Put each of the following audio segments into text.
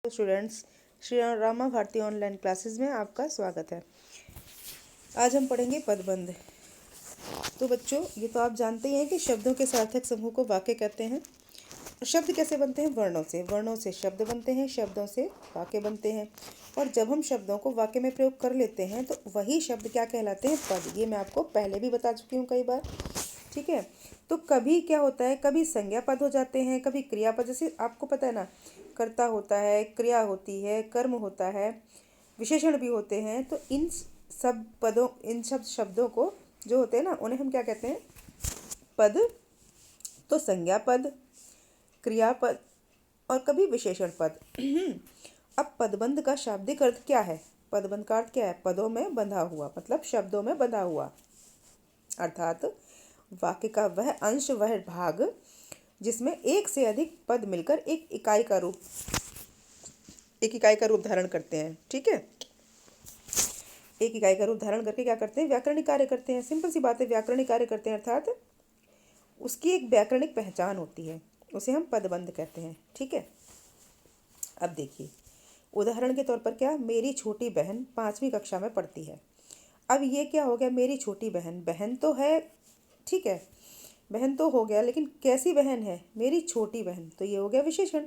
तो students, Shri Rama Bharati online classes में आपका स्वागत है। आज हम पढ़ेंगे पदबंध। तो बच्चों, ये तो आप जानते ही हैं कि शब्दों के सार्थक समूह को वाक्य कहते हैं। और शब्द कैसे बनते हैं? वर्णों से शब्द बनते हैं, शब्दों से वाक्य बनते हैं। और जब हम शब्दों को वाक्य में प्रयोग कर लेते हैं तो वही शब्द क्या कहलाते हैं? पद। ये मैं आपको पहले भी बता चुकी हूँ कई बार। ठीक है। तो कभी क्या होता है, कभी संज्ञा पद हो जाते हैं, कभी क्रियापद। जैसे आपको पता है ना, कर्ता होता है, क्रिया होती है, कर्म होता है, विशेषण भी होते हैं। तो इन सब शब्दों को जो होते हैं ना, उन्हें हम क्या कहते हैं? पद। तो संज्ञा पद, क्रियापद और कभी विशेषण पद। अब पदबंध का शाब्दिक अर्थ क्या है? पदबंध का अर्थ क्या है? पदों में बंधा हुआ, मतलब शब्दों में बंधा हुआ। अर्थात वाक्य का वह अंश, वह भाग जिसमें एक से अधिक पद मिलकर एक इकाई का रूप धारण करते हैं। ठीक है। एक इकाई का रूप धारण करके क्या करते हैं? व्याकरणिक कार्य करते हैं। सिंपल सी बात है, व्याकरणिक कार्य करते हैं अर्थात उसकी एक व्याकरणिक पहचान होती है, उसे हम पदबंध कहते हैं। ठीक है। अब देखिए, उदाहरण के तौर पर क्या, मेरी छोटी बहन 5वीं कक्षा में पढ़ती है। अब ये क्या हो गया? मेरी छोटी बहन, बहन तो है, ठीक है, बहन तो हो गया, लेकिन कैसी बहन है? मेरी छोटी बहन, तो ये हो गया विशेषण।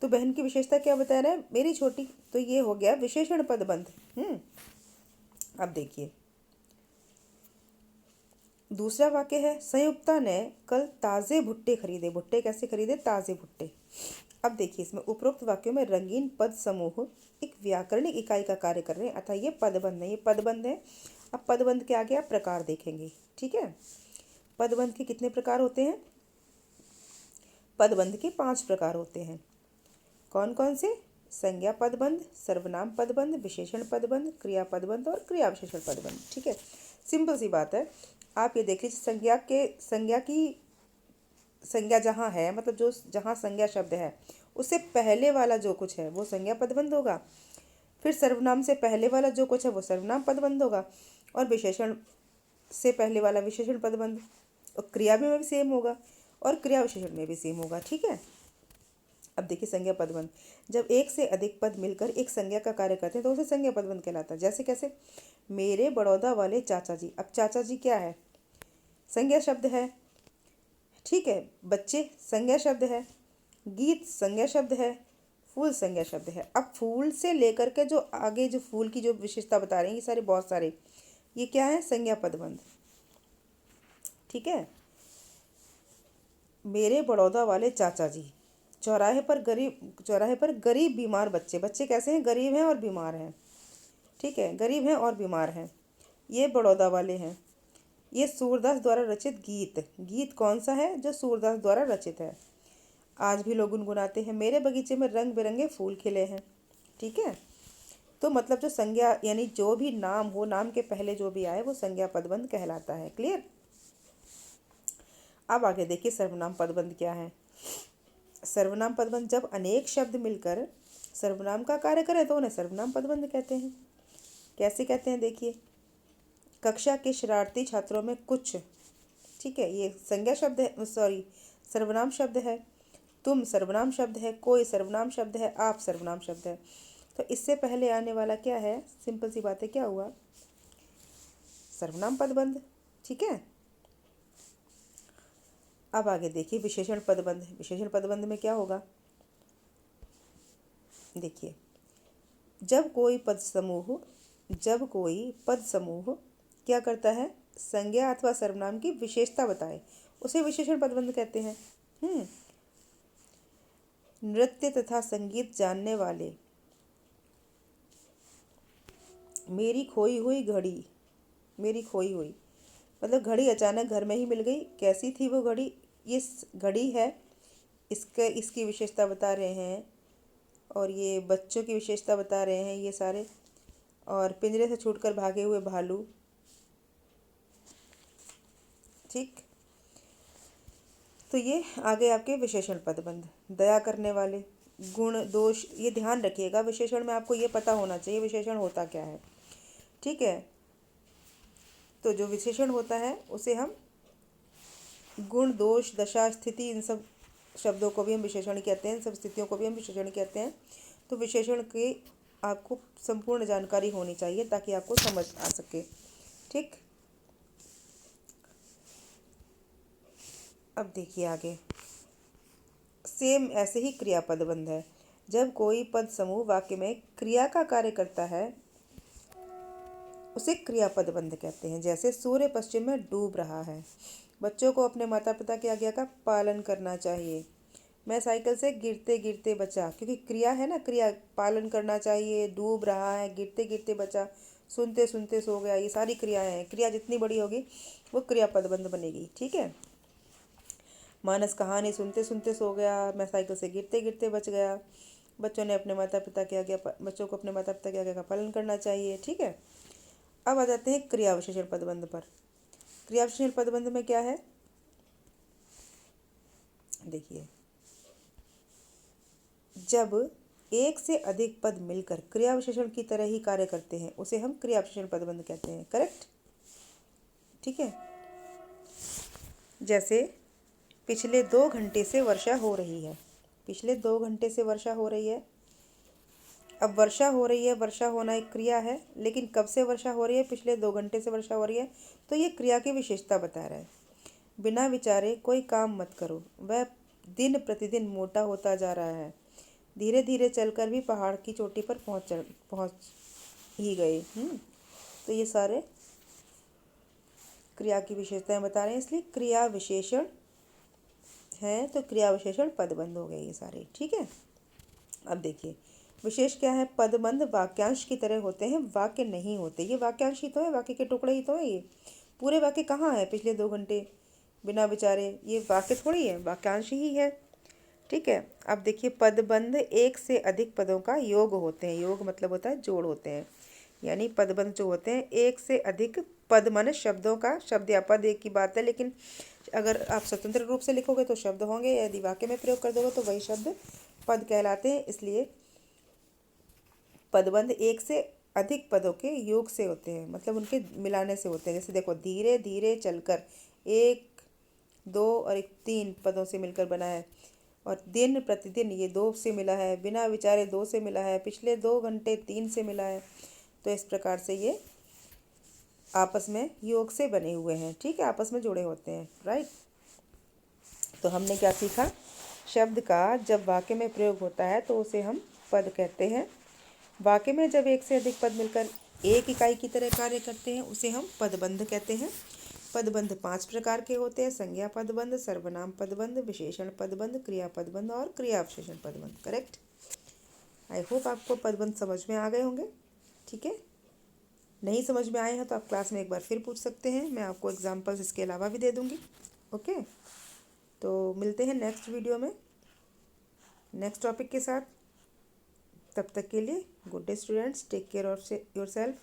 तो बहन की विशेषता क्या बता रहा है? मेरी छोटी, तो ये हो गया विशेषण पदबंध। अब देखिए, दूसरा वाक्य है, संयुक्ता ने कल ताज़े भुट्टे खरीदे। भुट्टे कैसे खरीदे? ताज़े भुट्टे। अब देखिए, इसमें उपरोक्त वाक्यों में रंगीन पद समूह एक व्याकरणिक इकाई का कार्य कर रहे हैं, अतः ये पदबंध है। ये पदबंध है। अब पदबंध के आगे आप प्रकार देखेंगे। ठीक है। पदबंध के कितने प्रकार होते हैं? पदबंध के 5 प्रकार होते हैं। कौन कौन से? संज्ञा पदबंध, सर्वनाम पदबंध, विशेषण पदबंध, क्रिया पदबंध और क्रिया विशेषण पदबंध। ठीक है। सिंपल सी बात है, आप ये देख लीजिए, संज्ञा जहाँ है, मतलब जो जहाँ संज्ञा शब्द है उससे पहले वाला जो कुछ है वो संज्ञा पदबंध होगा। फिर सर्वनाम से पहले वाला जो कुछ है वो सर्वनाम पदबंध होगा। और विशेषण से पहले वाला विशेषण पदबंध। और क्रिया में भी सेम होगा और क्रिया विशेषण में भी सेम होगा। ठीक है। अब देखिए, संज्ञा पदबंध, जब एक से अधिक पद मिलकर एक संज्ञा का कार्य करते हैं तो उसे संज्ञा पदबंध कहलाता है। जैसे कैसे? मेरे बड़ौदा वाले चाचा जी। अब चाचा जी क्या है? संज्ञा शब्द है। ठीक है। बच्चे संज्ञा शब्द है, गीत संज्ञा शब्द है, फूल संज्ञा शब्द है। अब फूल से लेकर के जो आगे जो फूल की जो विशेषता बता रहे हैं, ये सारे बहुत सारे, ये क्या है? संज्ञा पदबंध। ठीक है। मेरे बड़ौदा वाले चाचा जी, चौराहे पर गरीब बीमार बच्चे। बच्चे कैसे हैं? गरीब हैं और बीमार हैं। ठीक है, गरीब हैं और बीमार हैं। ये बड़ौदा वाले हैं। ये सूरदास द्वारा रचित गीत। गीत कौन सा है? जो सूरदास द्वारा रचित है। आज भी लोग गुनगुनाते हैं, मेरे बगीचे में रंग बिरंगे फूल खिले हैं। ठीक है। तो मतलब जो संज्ञा, यानी जो भी नाम हो, नाम के पहले जो भी आए वो संज्ञा पदबंध कहलाता है। क्लियर? अब आगे देखिए, सर्वनाम पदबंध क्या है। सर्वनाम पदबंध, जब अनेक शब्द मिलकर सर्वनाम का कार्य करें तो उन्हें सर्वनाम पदबंध कहते हैं। कैसे कहते हैं? देखिए, कक्षा के शरारती छात्रों में कुछ, ठीक है, ये संज्ञा शब्द है, सॉरी, सर्वनाम शब्द है। तुम सर्वनाम शब्द है, कोई सर्वनाम शब्द है, आप सर्वनाम शब्द है। तो इससे पहले आने वाला क्या है? सिंपल सी बात है, क्या हुआ? सर्वनाम पदबंध। ठीक है। अब आगे देखिए, विशेषण पदबंध। विशेषण पदबंध में क्या होगा? देखिए, जब कोई पद समूह क्या करता है? संज्ञा अथवा सर्वनाम की विशेषता बताए, उसे विशेषण पदबंध कहते हैं। नृत्य तथा संगीत जानने वाले, मेरी खोई हुई घड़ी। मेरी खोई हुई मतलब घड़ी अचानक घर में ही मिल गई। कैसी थी वो घड़ी? ये घड़ी है, इसकी विशेषता बता रहे हैं। और ये बच्चों की विशेषता बता रहे हैं ये सारे। और पिंजरे से छूटकर भागे हुए भालू। ठीक। तो ये आगे आपके विशेषण पदबंध। दया करने वाले, गुण दोष, ये ध्यान रखिएगा, विशेषण में आपको ये पता होना चाहिए विशेषण होता क्या है। ठीक है। तो जो विशेषण होता है उसे हम गुण, दोष, दशा, स्थिति, इन सब शब्दों को भी हम विशेषण कहते हैं, इन सब स्थितियों को भी हम विशेषण कहते हैं। तो विशेषण की आपको संपूर्ण जानकारी होनी चाहिए ताकि आपको समझ आ सके। ठीक, अब देखिए आगे। सेम ऐसे ही क्रियापद बंध है। जब कोई पद समूह वाक्य में क्रिया का कार्य करता है उसे क्रियापद बंध कहते हैं। जैसे सूर्य पश्चिम में डूब रहा है। बच्चों को अपने माता पिता की आज्ञा का पालन करना चाहिए। मैं साइकिल से गिरते गिरते बचा, क्योंकि क्रिया है ना, क्रिया पालन करना चाहिए, डूब रहा है, गिरते गिरते बचा, सुनते सुनते सो गया, ये सारी क्रियाएं हैं। क्रिया जितनी बड़ी होगी वो क्रियापद बंध बनेगी। ठीक है। मानस कहानी सुनते सुनते सो गया, मैं साइकिल से गिरते गिरते बच गया। बच्चों ने अपने माता पिता की आज्ञा बच्चों को अपने माता पिता की आज्ञा का पालन करना चाहिए। ठीक है। अब आ जाते हैं क्रिया विशेषण पदबंध पर। क्रिया विशेषण पदबंध में क्या है, देखिए। जब एक से अधिक पद मिलकर क्रिया विशेषण की तरह ही कार्य करते हैं उसे हम क्रिया विशेषण पदबंध कहते हैं। करेक्ट। ठीक है। जैसे पिछले 2 घंटे से वर्षा हो रही है। पिछले 2 घंटे से वर्षा हो रही है। अब वर्षा हो रही है, वर्षा होना एक क्रिया है, लेकिन कब से वर्षा हो रही है? पिछले 2 घंटे से वर्षा हो रही है, तो ये क्रिया की विशेषता बता रहा है। बिना विचारे कोई काम मत करो, वह दिन प्रतिदिन मोटा होता जा रहा है। धीरे धीरे चलकर भी पहाड़ की चोटी पर पहुंच ही गए। तो ये सारे क्रिया की विशेषताएं बता रहे हैं, इसलिए क्रिया विशेषण है तो क्रिया विशेषण पदबंध हो गए ये सारे। ठीक है। अब देखिए विशेष क्या है। पदबंध वाक्यांश की तरह होते हैं, वाक्य नहीं होते। ये वाक्यांश ही तो है, वाक्य के टुकड़े ही तो है। ये पूरे वाक्य कहाँ है? पिछले 2 घंटे, बिना विचारे, ये वाक्य थोड़ी है, वाक्यांश ही है। ठीक है। अब देखिए पदबंध एक से अधिक पदों का योग होते हैं। योग मतलब होता है जोड़ होते हैं, यानी पदबंध जो होते हैं एक से अधिक पद माने शब्दों का, शब्द या पद एक की बात है, लेकिन अगर आप स्वतंत्र रूप से लिखोगे तो शब्द होंगे, यदि वाक्य में प्रयोग कर दोगे तो वही शब्द पद कहलाते हैं। इसलिए पदबंध एक से अधिक पदों के योग से होते हैं, मतलब उनके मिलाने से होते हैं। जैसे देखो धीरे धीरे चलकर, 1 2 और 1 3 पदों से मिलकर बना है। और दिन प्रतिदिन ये 2 से मिला है। बिना विचारे 2 से मिला है। पिछले 2 घंटे 3 से मिला है। तो इस प्रकार से ये आपस में योग से बने हुए हैं। ठीक है, आपस में जुड़े होते हैं। राइट। तो हमने क्या सीखा? शब्द का जब वाक्य में प्रयोग होता है तो उसे हम पद कहते हैं। वाक्य में जब एक से अधिक पद मिलकर एक इकाई की तरह कार्य करते हैं उसे हम पदबंध कहते हैं। पदबंध 5 प्रकार के होते हैं। संज्ञा पदबंध, सर्वनाम पदबंध, विशेषण पदबंध, क्रिया पदबंध और क्रिया विशेषण पदबंध। करेक्ट। आई होप आपको पदबंध समझ में आ गए होंगे। ठीक है। नहीं समझ में आए हैं तो आप क्लास में एक बार फिर पूछ सकते हैं, मैं आपको एग्जाम्पल्स इसके अलावा भी दे दूँगी। ओके। तो मिलते हैं नेक्स्ट वीडियो में नेक्स्ट टॉपिक के साथ। तब तक के लिए good day students, take care of yourself.